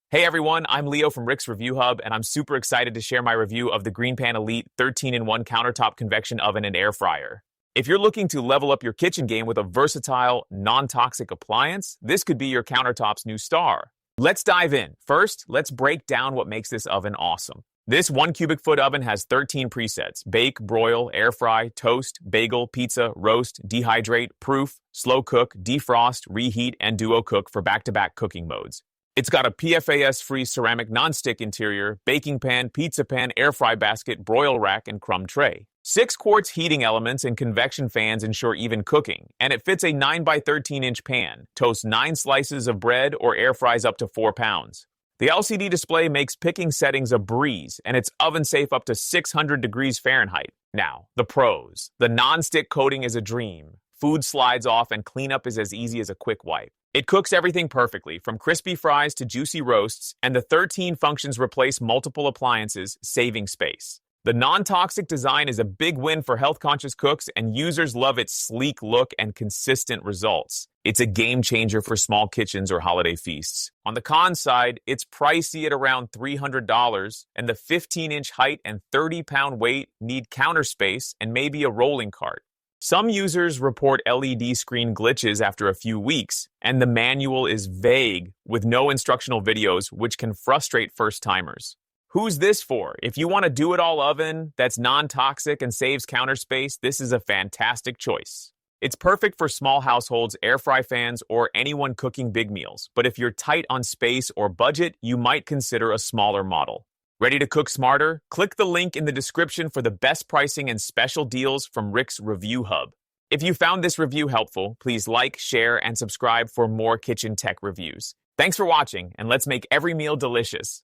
Hey everyone, I'm Leo from Rick's Review Hub, and I'm super excited to share my review of the GreenPan Elite 13-in-1 countertop convection oven and air fryer. If you're looking to level up your kitchen game with a versatile, non-toxic appliance, this could be your countertop's new star. Let's dive in. First, let's break down what makes this oven awesome. This 1 cubic foot oven has 13 presets: bake, broil, air fry, toast, bagel, pizza, roast, dehydrate, proof, slow cook, defrost, reheat, and duo cook for back-to-back cooking modes. It's got a PFAS-free ceramic nonstick interior, baking pan, pizza pan, air fry basket, broil rack, and crumb tray. 6 quartz heating elements and convection fans ensure even cooking, and it fits a 9 by 13-inch pan, toasts 9 slices of bread, or air fries up to 4 pounds. The LCD display makes picking settings a breeze, and it's oven safe up to 600 degrees Fahrenheit. Now, the pros. The non-stick coating is a dream. Food slides off and cleanup is as easy as a quick wipe. It cooks everything perfectly, from crispy fries to juicy roasts, and the 13 functions replace multiple appliances, saving space. The non-toxic design is a big win for health-conscious cooks, and users love its sleek look and consistent results. It's a game changer for small kitchens or holiday feasts. On the con side, it's pricey at around $300, and the 15-inch height and 30-pound weight need counter space and maybe a rolling cart. Some users report LED screen glitches after a few weeks, and the manual is vague with no instructional videos, which can frustrate first-timers. Who's this for? If you want a do-it-all oven that's non-toxic and saves counter space, this is a fantastic choice. It's perfect for small households, air fry fans, or anyone cooking big meals. But if you're tight on space or budget, you might consider a smaller model. Ready to cook smarter? Click the link in the description for the best pricing and special deals from Rick's Review Hub. If you found this review helpful, please like, share, and subscribe for more kitchen tech reviews. Thanks for watching, and let's make every meal delicious.